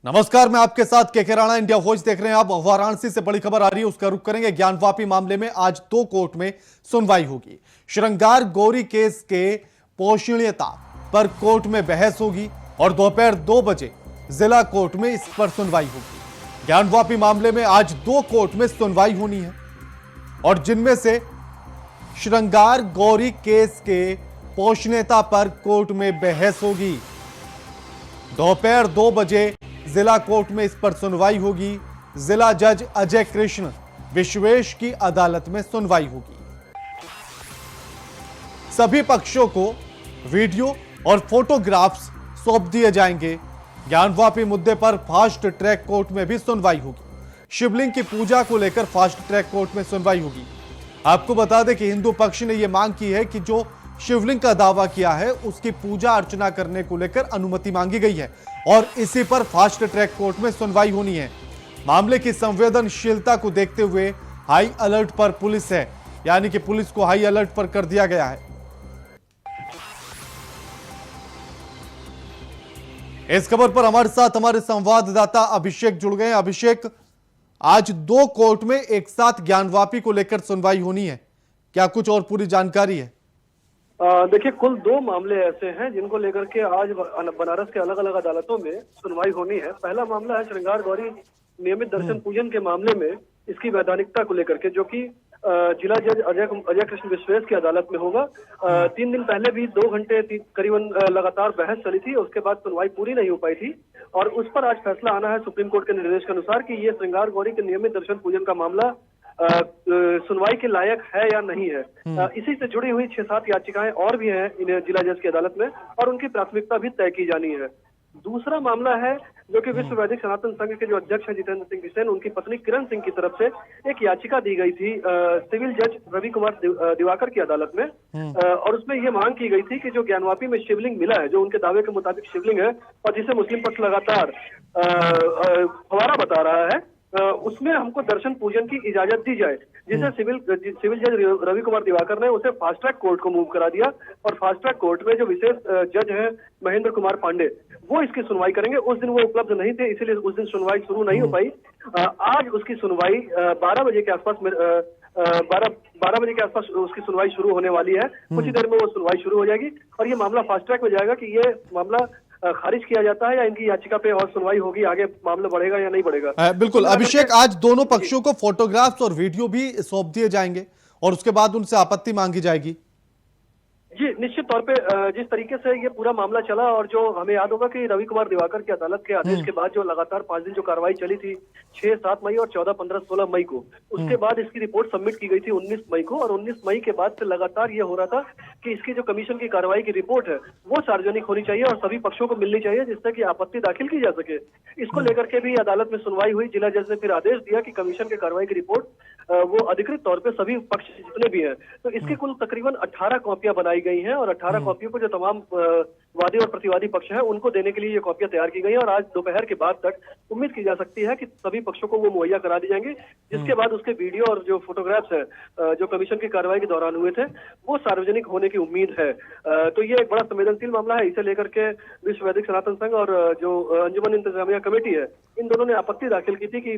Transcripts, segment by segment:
नमस्कार, मैं आपके साथ केके राणा। इंडिया वॉइस देख रहे हैं आप। वाराणसी से बड़ी खबर आ रही है, उसका रुख करेंगे। ज्ञानवापी मामले में आज 2 कोर्ट में सुनवाई होगी। श्रृंगार गौरी केस के पोषणीयता पर कोर्ट में बहस होगी और दोपहर 2 बजे जिला कोर्ट में इस पर सुनवाई होगी। ज्ञानवापी मामले में आज 2 कोर्ट में सुनवाई होनी है और जिनमें से श्रृंगार गौरी केस के पोषणीयता पर कोर्ट में बहस होगी। दोपहर 2 बजे जिला कोर्ट में इस पर सुनवाई होगी। जिला जज अजय कृष्ण विश्वेश की अदालत में सुनवाई होगी। सभी पक्षों को वीडियो और फोटोग्राफ्स सौंप दिए जाएंगे। ज्ञानवापी मुद्दे पर फास्ट ट्रैक कोर्ट में भी सुनवाई होगी। शिवलिंग की पूजा को लेकर फास्ट ट्रैक कोर्ट में सुनवाई होगी। आपको बता दें कि हिंदू पक्ष ने यह मांग की है कि जो शिवलिंग का दावा किया है उसकी पूजा अर्चना करने को लेकर अनुमति मांगी गई है और इसी पर फास्ट ट्रैक कोर्ट में सुनवाई होनी है। मामले की संवेदनशीलता को देखते हुए हाई अलर्ट पर पुलिस है, यानी कि पुलिस को हाई अलर्ट पर कर दिया गया है। इस खबर पर हमारे साथ हमारे संवाददाता अभिषेक जुड़ गए हैं। अभिषेक, आज 2 कोर्ट में एक साथ ज्ञानवापी को लेकर सुनवाई होनी है, क्या कुछ और पूरी जानकारी है? देखिए, कुल 2 मामले ऐसे हैं जिनको लेकर के आज बनारस के अलग अलग अदालतों में सुनवाई होनी है। पहला मामला है श्रृंगार गौरी नियमित दर्शन पूजन के मामले में इसकी वैधानिकता को लेकर के, जो कि जिला जज अजय कृष्ण विश्वेश की अदालत में होगा। 3 दिन पहले भी 2 घंटे करीबन लगातार बहस चली थी, उसके बाद सुनवाई पूरी नहीं हो पाई थी और उस पर आज फैसला आना है सुप्रीम कोर्ट के निर्देश के अनुसार कि ये श्रृंगार गौरी के नियमित दर्शन पूजन का मामला सुनवाई के लायक है या नहीं है। इसी से जुड़ी हुई 6-7 याचिकाएं और भी हैं इन जिला जज की अदालत में और उनकी प्राथमिकता भी तय की जानी है। दूसरा मामला है जो कि विश्व वैदिक सनातन संघ के जो अध्यक्ष हैं जितेंद्र सिंह बिसेन, उनकी पत्नी किरण सिंह की तरफ से एक याचिका दी गई थी सिविल जज रवि कुमार दिवाकर की अदालत में और उसमें यह मांग की गई थी कि जो ज्ञानवापी में शिवलिंग मिला है, जो उनके दावे के मुताबिक शिवलिंग है और जिसे मुस्लिम पक्ष लगातार फवारा बता रहा है, उसमें हमको दर्शन पूजन की इजाजत दी जाए, जिसे सिविल जज रवि कुमार दिवाकर ने उसे फास्ट ट्रैक कोर्ट को मूव करा दिया और फास्ट ट्रैक कोर्ट में जो विशेष जज हैं महेंद्र कुमार पांडे, वो इसकी सुनवाई करेंगे। उस दिन वो उपलब्ध नहीं थे, इसीलिए उस दिन सुनवाई शुरू नहीं हो पाई। आज उसकी सुनवाई 12 बजे के आसपास 12 बजे के आसपास उसकी सुनवाई शुरू होने वाली है। कुछ ही देर में वो सुनवाई शुरू हो जाएगी और ये मामला फास्ट ट्रैक में जाएगा कि ये मामला खारिज किया जाता है या इनकी याचिका पे और सुनवाई होगी, आगे मामला बढ़ेगा या नहीं बढ़ेगा। बिल्कुल अभिषेक, आज दोनों पक्षों को फोटोग्राफ्स और वीडियो भी सौंप दिए जाएंगे और उसके बाद उनसे आपत्ति मांगी जाएगी। जी, निश्चित तौर पे जिस तरीके से ये पूरा मामला चला और जो हमें याद होगा कि रवि कुमार दिवाकर की अदालत के आदेश के बाद जो लगातार 5 दिन जो कार्रवाई चली थी 6-7 मई और 14, 15, 16 मई को, उसके बाद इसकी रिपोर्ट सबमिट की गई थी 19 मई को और 19 मई के बाद से लगातार ये हो रहा था कि इसकी जो कमीशन की कार्रवाई की रिपोर्ट है वो सार्वजनिक होनी चाहिए और सभी पक्षों को मिलनी चाहिए जिससे कि आपत्ति दाखिल की जा सके। इसको लेकर के भी अदालत में सुनवाई हुई। जिला जज ने फिर आदेश दिया कि कमीशन के कार्रवाई की रिपोर्ट वो अधिकृत तौर पे सभी पक्ष जितने भी हैं, तो इसकी कुल तकरीबन 18 कॉपियां बनाई गई हैं और 18 कॉपियों को जो तमाम वादी और प्रतिवादी पक्ष हैं उनको देने के लिए ये कॉपियां तैयार की गई हैं और आज दोपहर के बाद तक उम्मीद की जा सकती है कि सभी पक्षों को वो मुहैया करा दी जाएंगे, जिसके बाद उसके वीडियो और जो फोटोग्राफ्स हैं जो कमीशन की कार्रवाई के दौरान हुए थे वो सार्वजनिक होने की उम्मीद है। तो ये एक बड़ा संवेदनशील मामला है। इसे लेकर के विश्व वैदिक सनातन संघ और जो अंजुमन इंतजामिया कमेटी है, इन दोनों ने आपत्ति दाखिल की थी कि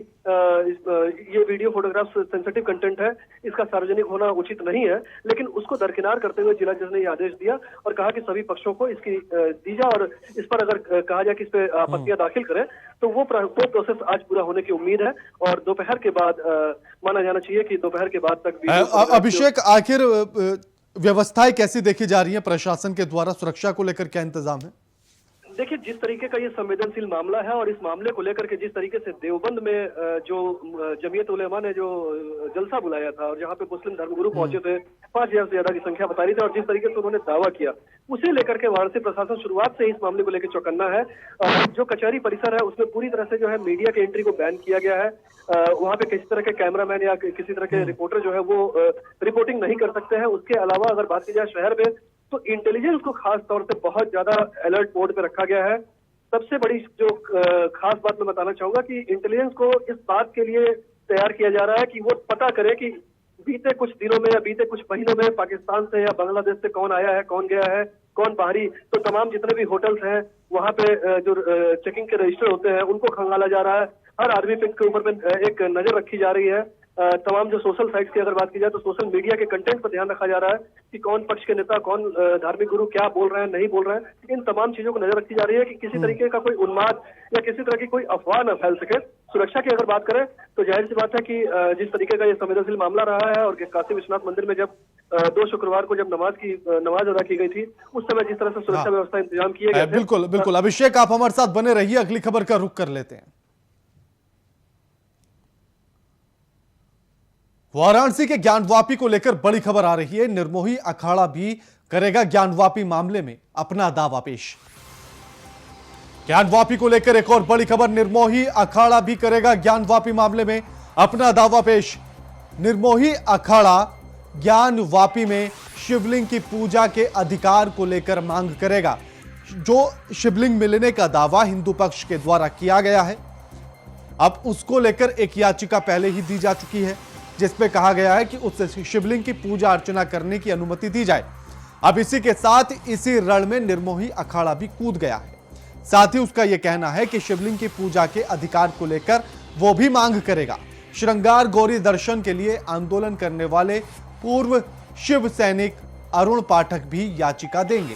ये वीडियो फोटोग्राफ सेंसिटिव कंटेंट है, इसका सार्वजनिक होना उचित नहीं है, लेकिन उसको दरकिनार करते हुए जिला जज ने यह आदेश दिया और कहा कि सभी पक्षों को इसकी दी जाए और इस पर अगर कहा जाए कि इस पे आपत्तियां दाखिल करें तो वो प्रोसेस आज पूरा होने की उम्मीद है और दोपहर के बाद माना जाना चाहिए कि दोपहर के बाद तक। अभिषेक, आखिर व्यवस्थाएं कैसी देखी जा रही हैं प्रशासन के द्वारा? सुरक्षा को लेकर क्या इंतजाम है? देखिए, जिस तरीके का ये संवेदनशील मामला है और इस मामले को लेकर के जिस तरीके से देवबंद में जो जमीयत उलेमा ने जो जलसा बुलाया था और जहाँ पे मुस्लिम धर्मगुरु पहुंचे थे, 5000 से ज्यादा की संख्या बता रही थी और जिस तरीके से उन्होंने दावा किया, उसे लेकर के वाराणसी प्रशासन शुरुआत से इस मामले को लेकर चौकन्ना है। जो कचहरी परिसर है उसमें पूरी तरह से जो है मीडिया की एंट्री को बैन किया गया है। वहाँ पे किसी तरह के कैमरामैन या किसी तरह के रिपोर्टर जो है वो रिपोर्टिंग नहीं कर सकते हैं। उसके अलावा अगर बात की जाए शहर में, तो इंटेलिजेंस को खास तौर से बहुत ज्यादा अलर्ट मोड पे रखा गया है। सबसे बड़ी जो खास बात मैं बताना चाहूंगा कि इंटेलिजेंस को इस बात के लिए तैयार किया जा रहा है कि वो पता करे कि बीते कुछ दिनों में या बीते कुछ महीनों में पाकिस्तान से या बांग्लादेश से कौन आया है, कौन गया है, कौन बाहरी, तो तमाम जितने भी होटल्स हैं वहां पे जो चेकिंग के रजिस्टर होते हैं उनको खंगाला जा रहा है। हर आदमी पे के ऊपर में एक नजर रखी जा रही है। तमाम जो सोशल साइट्स की अगर बात की जाए तो सोशल मीडिया के कंटेंट पर ध्यान रखा जा रहा है कि कौन पक्ष के नेता, कौन धार्मिक गुरु क्या बोल रहे हैं, नहीं बोल रहे हैं। इन तमाम चीजों को नजर रखी जा रही है कि किसी तरीके का कोई उन्माद या किसी तरह की कोई अफवाह न फैल सके। सुरक्षा की अगर बात करें तो जाहिर सी बात है कि जिस तरीके का ये संवेदनशील मामला रहा है और काशी विश्वनाथ मंदिर में जब 2 शुक्रवार को जब नमाज अदा की गई थी, उस समय जिस तरह से सुरक्षा व्यवस्था इंतजाम किए गए थे। बिल्कुल बिल्कुल अभिषेक, आप हमारे साथ बने रहिए, अगली खबर का रुख कर लेते हैं। वाराणसी के ज्ञानवापी को लेकर बड़ी खबर आ रही है। निर्मोही अखाड़ा भी करेगा ज्ञानवापी मामले में अपना दावा पेश। ज्ञानवापी को लेकर एक और बड़ी खबर, निर्मोही अखाड़ा भी करेगा ज्ञानवापी मामले में अपना दावा पेश। निर्मोही अखाड़ा ज्ञानवापी में शिवलिंग की पूजा के अधिकार को लेकर मांग करेगा। जो शिवलिंग मिलने का दावा हिंदू पक्ष के द्वारा किया गया है, अब उसको लेकर एक याचिका पहले ही दी जा चुकी है जिसमें कहा गया है कि उस शिवलिंग की पूजा अर्चना करने की अनुमति दी जाए। अब इसी के साथ इसी रण में निर्मोही अखाड़ा भी कूद गया है। साथ ही उसका यह कहना है कि शिवलिंग की पूजा के अधिकार को लेकर वो भी मांग करेगा। श्रृंगार गौरी दर्शन के लिए आंदोलन करने वाले पूर्व शिव सैनिक अरुण पाठक भी याचिका देंगे।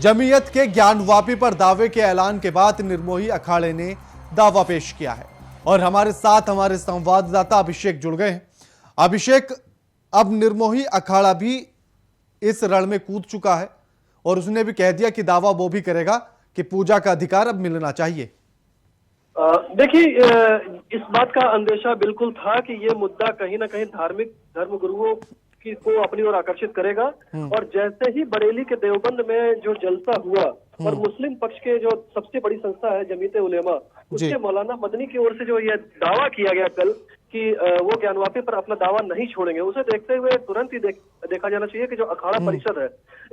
जमीयत के ज्ञानवापी पर दावे के ऐलान के बाद निर्मोही अखाड़े ने दावा पेश किया है और हमारे साथ हमारे संवाददाता अभिषेक जुड़ गए हैं। अभिषेक, अब निर्मोही अखाड़ा भी इस रण में कूद चुका है और उसने भी कह दिया कि दावा वो भी करेगा कि पूजा का अधिकार अब मिलना चाहिए। देखिए, इस बात का अंदेशा बिल्कुल था कि ये मुद्दा कहीं ना कहीं धार्मिक धर्मगुरुओं को अपनी ओर आकर्षित करेगा। और जैसे ही बरेली के देवबंद में जो जलसा हुआ और मुस्लिम पक्ष के जो सबसे बड़ी संस्था है जमीयत उलेमा, उसके मौलाना मदनी की ओर से जो ये दावा किया गया कल कि वो ज्ञानवापी पर अपना दावा नहीं छोड़ेंगे, उसे देखते हुए तुरंत ही देखा जाना चाहिए कि जो अखाड़ा परिषद है,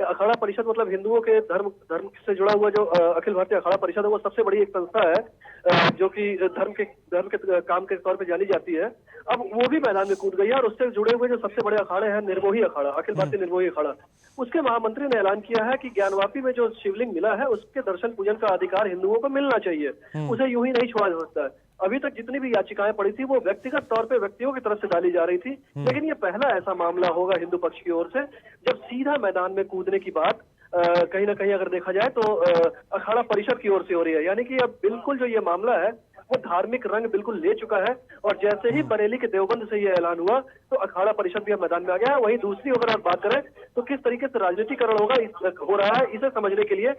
अखाड़ा परिषद मतलब हिंदुओं के धर्म से जुड़ा हुआ जो अखिल भारतीय अखाड़ा परिषद है, वो सबसे बड़ी एक संस्था है जो कि धर्म के काम के तौर पे जानी जाती है। अब वो भी मैदान में कूद गई है और उससे जुड़े हुए जो सबसे बड़े अखाड़े हैं, निर्मोही अखाड़ा, अखिल भारतीय निर्मोही अखाड़ा, उसके महामंत्री ने ऐलान किया है कि ज्ञानवापी में जो शिवलिंग मिला है उसके दर्शन पूजन का अधिकार हिंदुओं को मिलना चाहिए, उसे यूं ही नहीं छोड़ा जा सकता है। अभी तक जितनी भी याचिकाएं पड़ी थी वो व्यक्तिगत तौर पे व्यक्तियों की तरफ से डाली जा रही थी, लेकिन ये पहला ऐसा मामला होगा हिंदू पक्ष की ओर से जब सीधा मैदान में कूदने की बात कहीं ना कहीं अगर देखा जाए तो अखाड़ा परिषद की ओर से हो रही है। यानी कि अब बिल्कुल जो ये मामला है वो धार्मिक रंग बिल्कुल ले चुका है। और जैसे ही बरेली के देवबंद से ये ऐलान हुआ तो अखाड़ा परिषद भी अब मैदान में आ गया है। वहीं दूसरी अगर आप बात करें तो किस तरीके से राजनीतिकरण हो रहा है, इसे समझने के लिए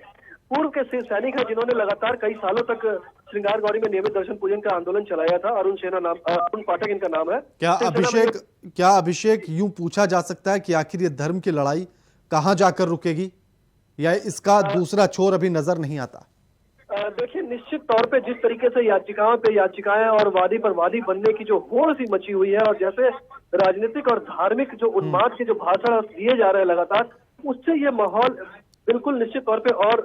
पूर्व के सैनिक हैं जिन्होंने लगातार कई सालों तक श्रृंगार गौरी में नियमित दर्शन पूजन का आंदोलन चलाया था, अरुण पाठक इनका नाम है। क्या अभिषेक यूं पूछा जा सकता है कि आखिर ये धर्म की लड़ाई कहां जाकर रुकेगी या इसका दूसरा छोर अभी नजर नहीं आता? देखिए, निश्चित तौर पे जिस तरीके से याचिकाओं पे याचिकाएं और वादी पर वादी बनने की जो होड़ सी मची हुई है और जैसे राजनीतिक और धार्मिक जो उन्माद के जो भाषण दिए जा रहे हैं लगातार, उससे ये माहौल बिल्कुल निश्चित तौर पे और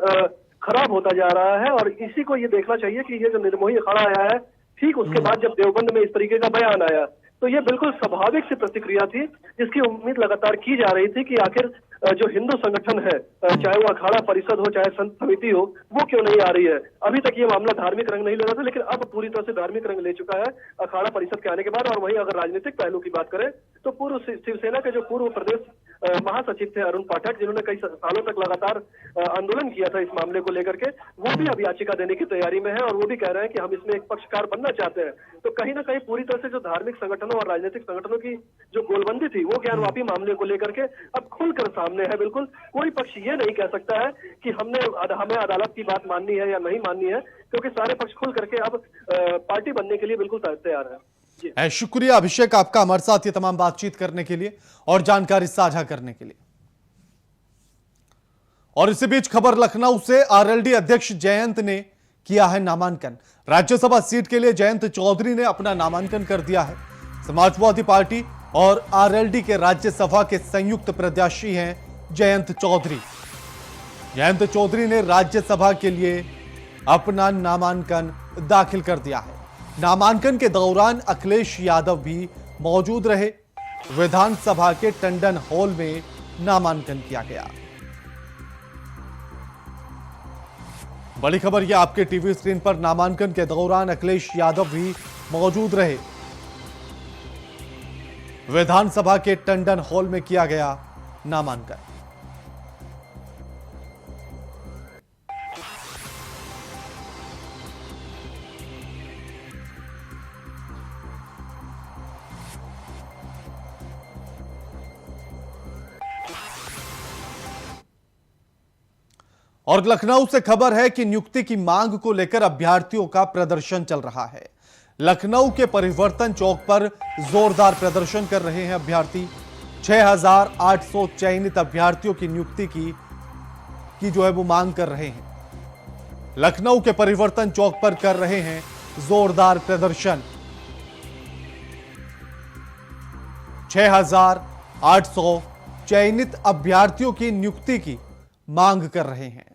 खराब होता जा रहा है। और इसी को ये देखना चाहिए कि ये जो निर्मोही अखाड़ा आया है, ठीक उसके बाद जब देवबंद में इस तरीके का बयान आया तो ये बिल्कुल स्वाभाविक सी प्रतिक्रिया थी जिसकी उम्मीद लगातार की जा रही थी कि आखिर जो हिंदू संगठन है, चाहे वो अखाड़ा परिषद हो चाहे संत समिति हो, वो क्यों नहीं आ रही है। अभी तक ये मामला धार्मिक रंग नहीं ले रहा था, लेकिन अब पूरी तरह से धार्मिक रंग ले चुका है अखाड़ा परिषद के आने के बाद। और वहीं अगर राजनीतिक पहलू की बात करें तो पूर्व शिवसेना के जो पूर्व प्रदेश महासचिव थे अरुण पाठक, जिन्होंने कई सालों तक लगातार आंदोलन किया था इस मामले को लेकर के, वो भी अब याचिका देने की तैयारी में है और वो भी कह रहे हैं कि हम इसमें एक पक्षकार बनना चाहते हैं। तो कहीं ना कहीं पूरी तरह से जो धार्मिक संगठनों और राजनीतिक संगठनों की जो गोलबंदी थी वो ज्ञानवापी मामले को लेकर के अब खुलकर सामने है। बिल्कुल कोई पक्ष ये नहीं कह सकता है कि हमें अदालत की बात माननी है या नहीं माननी है, क्योंकि सारे पक्ष खुल करके अब पार्टी बनने के लिए बिल्कुल तैयार है। शुक्रिया अभिषेक आपका हमारे साथ ये तमाम बातचीत करने के लिए और जानकारी साझा करने के लिए। और इसी बीच खबर लखनऊ से, आरएलडी अध्यक्ष जयंत ने किया है नामांकन। राज्यसभा सीट के लिए जयंत चौधरी ने अपना नामांकन कर दिया है। समाजवादी पार्टी और आरएलडी के राज्यसभा के संयुक्त प्रत्याशी हैं जयंत चौधरी। जयंत चौधरी ने राज्यसभा के लिए अपना नामांकन दाखिल कर दिया है। नामांकन के दौरान अखिलेश यादव भी मौजूद रहे। विधानसभा के टंडन हॉल में नामांकन किया गया। बड़ी खबर ये आपके टीवी स्क्रीन पर नामांकन के दौरान अखिलेश यादव भी मौजूद रहे। विधानसभा के टंडन हॉल में किया गया नामांकन। और लखनऊ से खबर है कि नियुक्ति की मांग को लेकर अभ्यर्थियों का प्रदर्शन चल रहा है। लखनऊ के परिवर्तन चौक पर जोरदार प्रदर्शन कर रहे हैं अभ्यर्थी। 6,800 चयनित अभ्यर्थियों की नियुक्ति की जो है वो मांग कर रहे हैं। लखनऊ के परिवर्तन चौक पर कर रहे हैं जोरदार प्रदर्शन। 6,800 चयनित अभ्यर्थियों की नियुक्ति की मांग कर रहे हैं।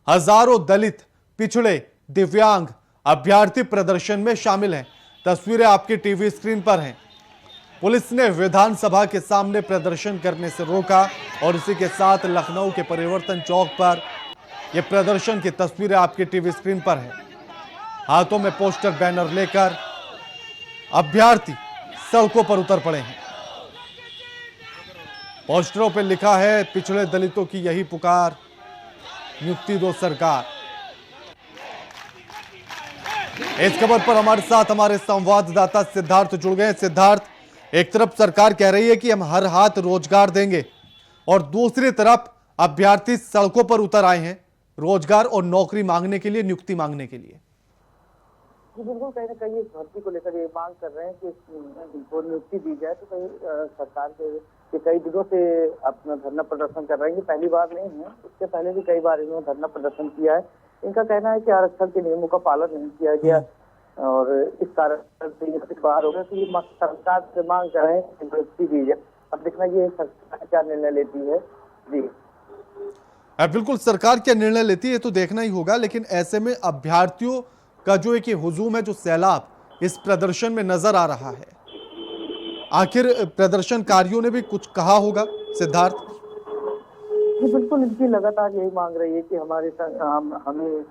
हजारों दलित, पिछड़े, दिव्यांग अभ्यर्थी प्रदर्शन में शामिल हैं। तस्वीरें आपकी टीवी स्क्रीन पर हैं। पुलिस ने विधानसभा के सामने प्रदर्शन करने से रोका और इसी के साथ लखनऊ के परिवर्तन चौक पर यह प्रदर्शन की तस्वीरें आपकी टीवी स्क्रीन पर हैं। हाथों में पोस्टर, बैनर लेकर अभ्यर्थी सड़कों पर उतर पड़े हैं। पोस्टरों पर लिखा है, पिछड़े दलितों की यही पुकार, नियुक्ति दो सरकार। इस खबर पर हमारे साथ हमारे संवाददाता सिद्धार्थ जुड़ गए। सिद्धार्थ, एक तरफ सरकार कह रही है कि हम हर हाथ रोजगार देंगे और दूसरी तरफ अभ्यर्थी सड़कों पर उतर आए हैं रोजगार और नौकरी मांगने के लिए, नियुक्ति मांगने के लिए। जी बिल्कुल, कहीं ना कहीं इस भर्ती को लेकर ये मांग कर रहे हैं कि इनको नियुक्ति दी जाए। तो कहीं सरकार के कई दिनों से अपना धरना प्रदर्शन कर रहे हैं। ये पहली बार नहीं है, इससे पहले भी कई बार इन्होंने धरना प्रदर्शन किया है। इनका कहना है कि आरक्षण के नियमों का पालन नहीं किया गया और इस कारण से बाहर हो गया। तो ये सरकार से मांग कर रहे हैं कि नियुक्ति दी जाए। अब देखना ये सरकार क्या निर्णय लेती है। जी बिल्कुल, सरकार क्या निर्णय लेती है तो देखना ही होगा। लेकिन ऐसे में अभ्यर्थियों का जो एक हुजूम है, जो सैलाब इस प्रदर्शन में नजर आ रहा है, आखिर प्रदर्शनकारियों ने भी कुछ कहा होगा सिद्धार्थ? जी बिल्कुल, इनकी लगातार यही मांग रही है कि हमें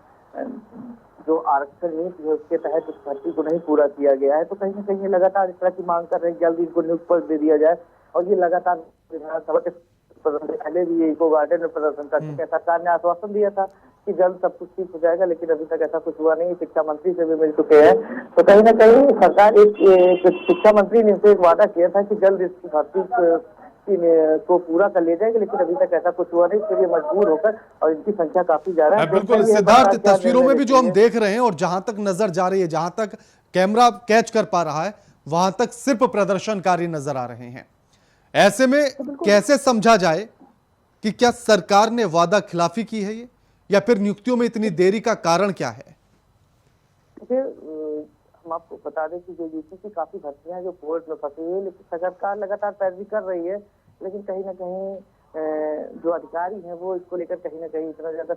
जो आरक्षण नीति है उसके तहत इस भर्ती को नहीं पूरा किया गया है। तो कहीं ना कहीं ये लगातार इस तरह की मांग कर रहे हैं, जल्द इनको नियुक्त पद दे दिया जाए। और ये लगातार विधानसभा के पहले भी इको गार्डन में प्रदर्शन कर चुके हैं। सरकार ने आश्वासन दिया था कि जल्द सब कुछ ठीक हो जाएगा, लेकिन अभी तक ऐसा कुछ हुआ नहीं। शिक्षा मंत्री से भी मिल चुके हैं। तो कहीं ना कहीं सरकार एक शिक्षा मंत्री ने इनसे एक वादा किया था कि जल्द इस भर्ती को पूरा कर लिया जाएगा, लेकिन अभी तक ऐसा कुछ हुआ नहीं। इसके लिए मजबूर होकर, और इनकी संख्या काफी ज्यादा है। बिल्कुल सिद्धार्थ, तस्वीरों में भी जो हम देख रहे हैं और जहां तक नजर जा रही है, जहां तक कैमरा कैच कर पा रहा है, वहां तक सिर्फ प्रदर्शनकारी नजर आ रहे हैं। ऐसे में कैसे समझा जाए कि क्या सरकार ने वादा खिलाफी की है ये, या फिर नियुक्तियों में इतनी देरी का कारण क्या है? देखिए, हम आपको बता दें कि जो यूपी की काफी भर्तियां जो कोर्ट में फंसी हुई है, लेकिन सरकार लगातार पैरवी कर रही है। लेकिन कहीं ना कहीं जो अधिकारी हैं वो इसको लेकर कहीं ना कहीं इतना ज्यादा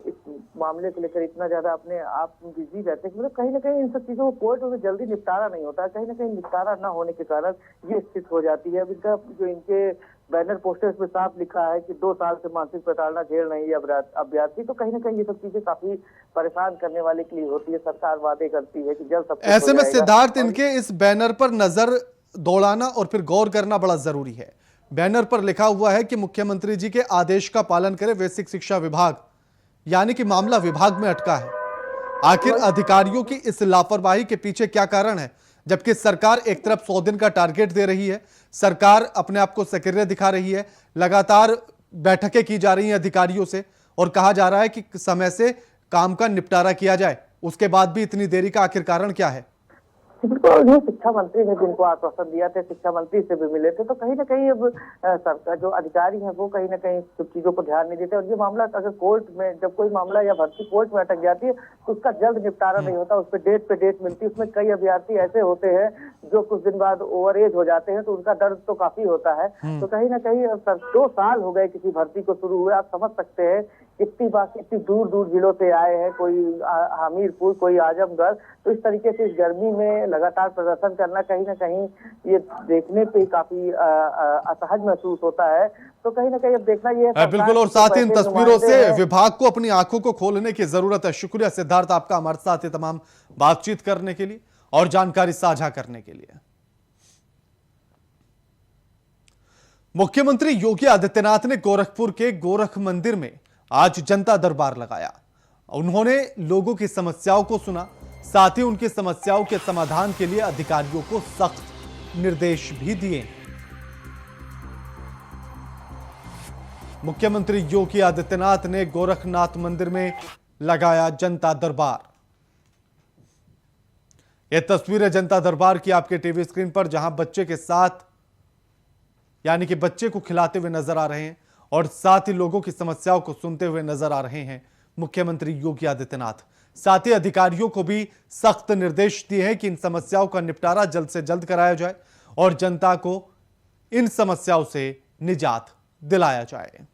इस मामले को लेकर इतना ज्यादा अपने आप बिजी रहते हैं, मतलब कहीं ना कहीं इन सब चीजों को कोर्ट में जल्दी निपटारा नहीं होता। कहीं ना कहीं निपटारा न होने के कारण ये स्थिति हो जाती है। अब इनका जो इनके बैनर पोस्टर्स में साफ लिखा है कि 2 साल से मानसिक प्रताड़ना झेल रही है अभ्यर्थी। तो कहीं ना कहीं ये सब चीजें काफी परेशान करने वाले के लिए होती है। सरकार वादे करती है कि जल्द सब ऐसे में सिद्धार्थ, इनके इस बैनर पर नजर दौड़ाना और फिर गौर करना बड़ा जरूरी है। बैनर पर लिखा हुआ है कि मुख्यमंत्री जी के आदेश का पालन करे बेसिक शिक्षा विभाग, यानी कि मामला विभाग में अटका है। आखिर अधिकारियों की इस लापरवाही के पीछे क्या कारण है? जबकि सरकार एक तरफ 100 दिन का टारगेट दे रही है, सरकार अपने आप को सक्रिय दिखा रही है, लगातार बैठकें की जा रही हैं अधिकारियों से और कहा जा रहा है कि समय से काम का निपटारा किया जाए, उसके बाद भी इतनी देरी का आखिर कारण क्या है? बिल्कुल, ये शिक्षा मंत्री ने जिनको आश्वासन दिया था, शिक्षा मंत्री से भी मिले थे। तो कहीं ना कहीं अब सरकार जो अधिकारी हैं वो कहीं ना कहीं सब चीजों पर ध्यान नहीं देते। और ये मामला अगर कोर्ट में, जब कोई मामला या भर्ती कोर्ट में अटक जाती है तो उसका जल्द निपटारा नहीं होता। उस पर डेट पे डेट मिलती है। उसमें कई अभ्यर्थी ऐसे होते हैं जो कुछ दिन बाद ओवर एज हो जाते हैं, तो उनका दर्द तो काफी होता है। तो कहीं ना कहीं अब 2 साल हो गए किसी भर्ती को शुरू हुए। आप समझ सकते हैं कितनी बार कितनी दूर दूर जिलों से आए हैं, कोई हमीरपुर, कोई आजमगढ़। तो इस तरीके से इस गर्मी में लगातार प्रदर्शन करना कहीं ना कहीं ये देखने पे ही काफी असहज महसूस होता है। तो कहीं ना कहीं अब देखना ये है बिल्कुल, और साथ ही इन तस्वीरों से विभाग को अपनी आंखों को खोलने की जरूरत है। शुक्रिया सिद्धार्थ आपका हमारे साथ ये तमाम बातचीत करने के लिए और जानकारी साझा करने के लिए। मुख्यमंत्री योगी आदित्यनाथ ने गोरखपुर के गोरख मंदिर में आज जनता दरबार लगाया। उन्होंने लोगों की समस्याओं को सुना, साथ ही उनकी समस्याओं के समाधान के लिए अधिकारियों को सख्त निर्देश भी दिए। मुख्यमंत्री योगी आदित्यनाथ ने गोरखनाथ मंदिर में लगाया जनता दरबार। यह तस्वीरें जनता दरबार की आपके टीवी स्क्रीन पर, जहां बच्चे के साथ यानी कि बच्चे को खिलाते हुए नजर आ रहे हैं और साथ ही लोगों की समस्याओं को सुनते हुए नजर आ रहे हैं मुख्यमंत्री योगी आदित्यनाथ। साथ ही अधिकारियों को भी सख्त निर्देश दिए हैं कि इन समस्याओं का निपटारा जल्द से जल्द कराया जाए और जनता को इन समस्याओं से निजात दिलाया जाए।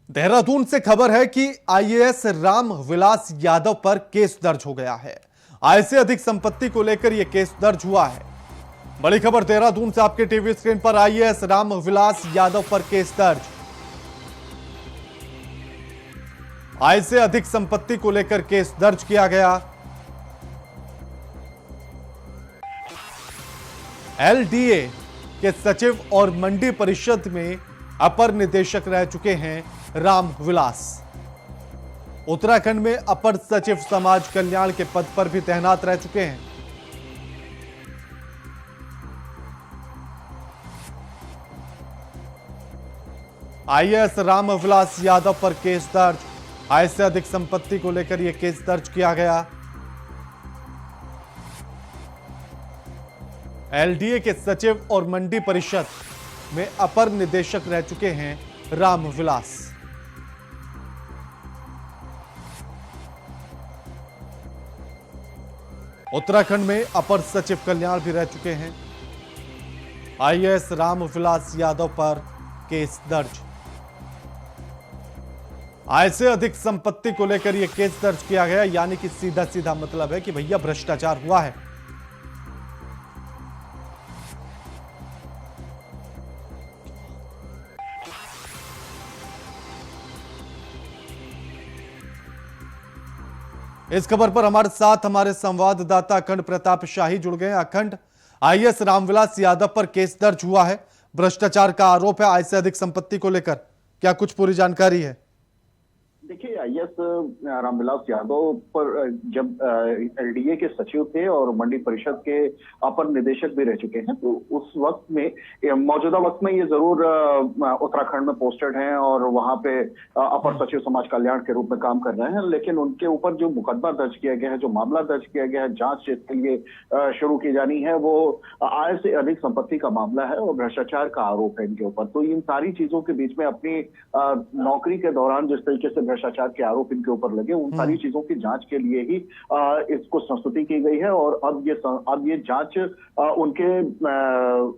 देहरादून से खबर है कि आईएएस राम विलास यादव पर केस दर्ज हो गया है। आय से अधिक संपत्ति को लेकर यह केस दर्ज हुआ है। बड़ी खबर देहरादून से आपके टीवी स्क्रीन पर, आईएएस राम विलास यादव पर केस दर्ज। आय से अधिक संपत्ति को लेकर केस दर्ज किया गया। एलडीए के सचिव और मंडी परिषद में अपर निदेशक रह चुके हैं राम विलास। उत्तराखंड में अपर सचिव समाज कल्याण के पद पर भी तैनात रह चुके हैं। आईएएस राम विलास यादव पर केस दर्ज। आय से अधिक संपत्ति को लेकर यह केस दर्ज किया गया। एलडीए के सचिव और मंडी परिषद में अपर निदेशक रह चुके हैं राम विलास। उत्तराखंड में अपर सचिव कल्याण भी रह चुके हैं। आईएएस राम विलास यादव पर केस दर्ज। आय से अधिक संपत्ति को लेकर यह केस दर्ज किया गया, यानी कि सीधा सीधा मतलब है कि भैया भ्रष्टाचार हुआ है। इस खबर पर हमारे साथ हमारे संवाददाता अखंड प्रताप शाही जुड़ गए। अखंड, आईएएस रामविलास यादव पर केस दर्ज हुआ है, भ्रष्टाचार का आरोप है आय से अधिक संपत्ति को लेकर, क्या कुछ पूरी जानकारी है? देखिए, आईएएस रामविलास यादव पर जब एलडीए के सचिव थे और मंडी परिषद के अपर निदेशक भी रह चुके हैं, तो उस वक्त में मौजूदा वक्त में ये जरूर उत्तराखंड में पोस्टेड हैं और वहां पे अपर सचिव समाज कल्याण के रूप में काम कर रहे हैं। लेकिन उनके ऊपर जो मुकदमा दर्ज किया गया है, जो मामला दर्ज किया गया है, जांच इसके लिए शुरू की जानी है, वो आय से अधिक संपत्ति का मामला है और भ्रष्टाचार का आरोप है इनके ऊपर। तो इन सारी चीजों के बीच में अपनी नौकरी के दौरान जिस तरीके से भ्रष्टाचार के आरोप इनके ऊपर लगे, उन सारी चीजों की जांच के लिए ही इसको संस्तुति की गई है। और अब ये जांच उनके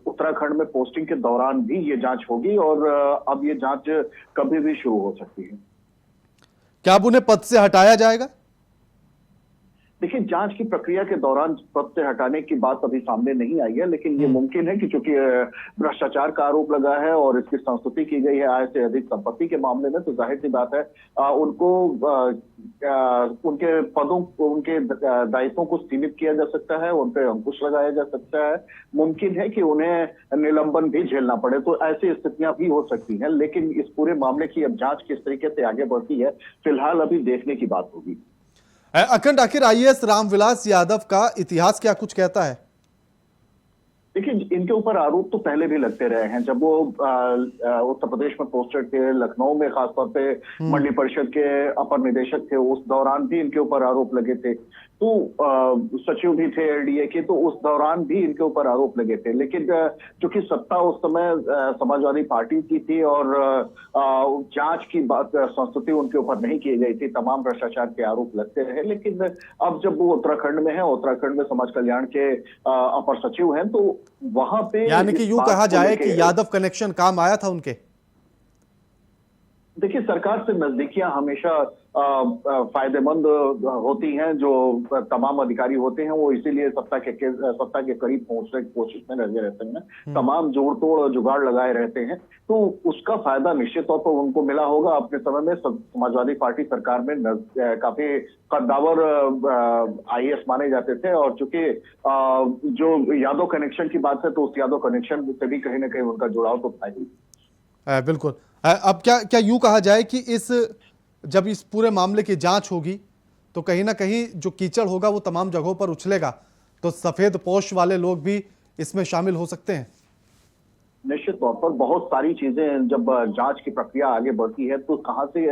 उत्तराखंड में पोस्टिंग के दौरान भी ये जांच होगी और अब ये जांच कभी भी शुरू हो सकती है। क्या अब उन्हें पद से हटाया जाएगा? देखिए, जांच की प्रक्रिया के दौरान पद से हटाने की बात अभी सामने नहीं आई है, लेकिन ये मुमकिन है कि चूंकि भ्रष्टाचार का आरोप लगा है और इसकी संस्तुति की गई है आय से अधिक संपत्ति के मामले में, तो जाहिर सी बात है उनको उनके पदों, उनके दायित्वों को सीमित किया जा सकता है, उन पर अंकुश लगाया जा सकता है। मुमकिन है कि उन्हें निलंबन भी झेलना पड़े, तो ऐसी स्थितियां भी हो सकती हैं। लेकिन इस पूरे मामले की अब जांच किस तरीके से आगे बढ़ती है, फिलहाल अभी देखने की बात होगी। अखंड, आखिर आईएएस रामविलास यादव का इतिहास क्या कुछ कहता है? देखिए, इनके ऊपर आरोप तो पहले भी लगते रहे हैं। जब वो उत्तर प्रदेश में पोस्टेड थे, लखनऊ में खासतौर पे मंडी परिषद के अपर निदेशक थे, उस दौरान भी इनके ऊपर आरोप लगे थे। तो सचिव भी थे एलडीए के, तो उस दौरान भी इनके ऊपर आरोप लगे थे। लेकिन चूंकि सत्ता उस समय समाजवादी पार्टी की थी और जांच की बात संस्तुति उनके ऊपर नहीं की गई थी, तमाम भ्रष्टाचार के आरोप लगते रहे। लेकिन अब जब वो उत्तराखंड में है, उत्तराखंड में समाज कल्याण के अपर सचिव हैं, तो वहां पे यानी कि यूं कहा जाए कि यादव कनेक्शन काम आया था उनके। देखिए, सरकार से नजदीकियां हमेशा फायदेमंद होती हैं। जो तमाम अधिकारी होते हैं वो इसीलिए सत्ता के करीब पहुंचने की कोशिश में लगे रहते हैं, तमाम जोड़ तोड़ और जुगाड़ लगाए रहते हैं। तो उसका फायदा निश्चित तौर पर उनको मिला होगा। अपने समय में समाजवादी पार्टी सरकार में काफी कद्दावर आईएएस माने जाते थे, और चूंकि जो यादव कनेक्शन की बात है, तो उस यादव कनेक्शन से भी कहीं ना कहीं उनका जुड़ाव तो था ही। बिल्कुल। अब क्या यूं कहा जाए कि जब इस पूरे मामले की जांच होगी तो कहीं ना कहीं जो कीचड़ होगा वो तमाम जगहों पर उछलेगा, तो सफेद पोश वाले लोग भी इसमें शामिल हो सकते हैं। निश्चित तौर पर बहुत सारी चीजें जब जांच की प्रक्रिया आगे बढ़ती है, तो कहां से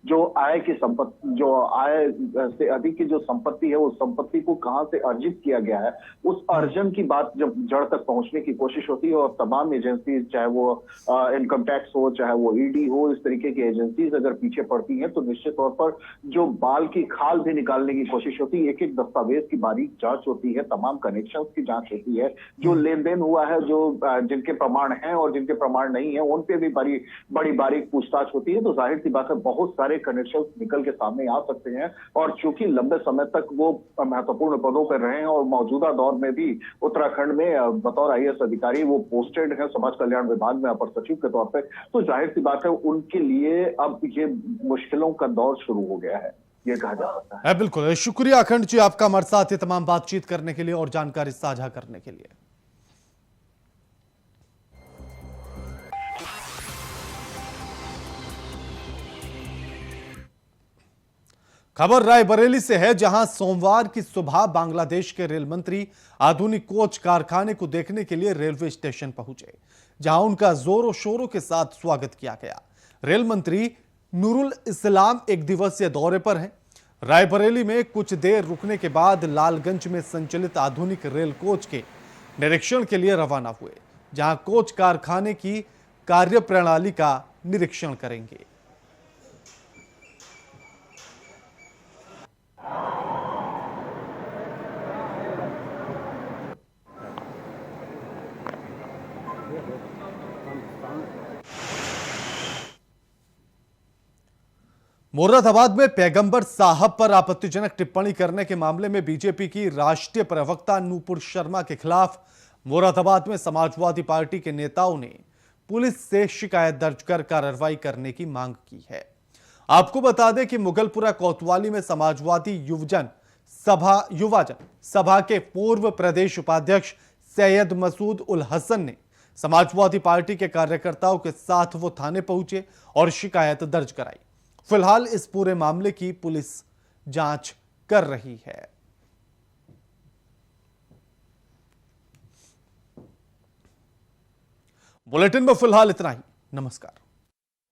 जो आय से अधिक की जो संपत्ति है, उस संपत्ति को कहां से अर्जित किया गया है, उस अर्जन की बात जब जड़ तक पहुंचने की कोशिश होती है, और तमाम एजेंसीज, चाहे वो इनकम टैक्स हो, चाहे वो ईडी हो, इस तरीके की एजेंसीज अगर पीछे पड़ती हैं, तो निश्चित तौर पर जो बाल की खाल भी निकालने की कोशिश होती है। एक एक दस्तावेज की बारीक जांच होती है, तमाम कनेक्शन की जांच होती है, जो लेन देन हुआ है, जो जिनके प्रमाण हैं और जिनके प्रमाण नहीं है, उन पे भी बड़ी बारीक पूछताछ होती है। तो जाहिर सी बात है, बहुत सारे कनेक्शन निकल के सामने आ सकते हैं। और चूंकि लंबे समय तक वो महत्वपूर्ण पदों पर रहे हैं, और मौजूदा दौर में भी उत्तराखंड में बतौर आईएएस अधिकारी वो पोस्टेड है समाज कल्याण विभाग में अपर सचिव के तौर पर, तो जाहिर सी बात है उनके लिए अब ये मुश्किलों का दौर शुरू हो गया है, ये कहा जा सकता है। बिल्कुल। शुक्रिया अखंड जी आपका हमारे साथ ये तमाम बातचीत करने के लिए और जानकारी साझा करने के लिए। खबर रायबरेली से है, जहां सोमवार की सुबह बांग्लादेश के रेल मंत्री आधुनिक कोच कारखाने को देखने के लिए रेलवे स्टेशन पहुंचे, जहां उनका जोरों शोरों के साथ स्वागत किया गया। रेल मंत्री नूरुल इस्लाम एक दिवसीय दौरे पर हैं। रायबरेली में कुछ देर रुकने के बाद लालगंज में संचालित आधुनिक रेल कोच के निरीक्षण के लिए रवाना हुए, जहां कोच कारखाने की कार्यप्रणाली का निरीक्षण करेंगे। मुरादाबाद में पैगंबर साहब पर आपत्तिजनक टिप्पणी करने के मामले में बीजेपी की राष्ट्रीय प्रवक्ता नूपुर शर्मा के खिलाफ मुरादाबाद में समाजवादी पार्टी के नेताओं ने पुलिस से शिकायत दर्ज कर कार्रवाई करने की मांग की है। आपको बता दें कि मुगलपुरा कोतवाली में समाजवादी युवाजन सभा के पूर्व प्रदेश उपाध्यक्ष सैयद मसूद उल हसन ने समाजवादी पार्टी के कार्यकर्ताओं के साथ वो थाने पहुंचे और शिकायत दर्ज कराई। फिलहाल इस पूरे मामले की पुलिस जांच कर रही है। बुलेटिन में फिलहाल इतना ही। नमस्कार।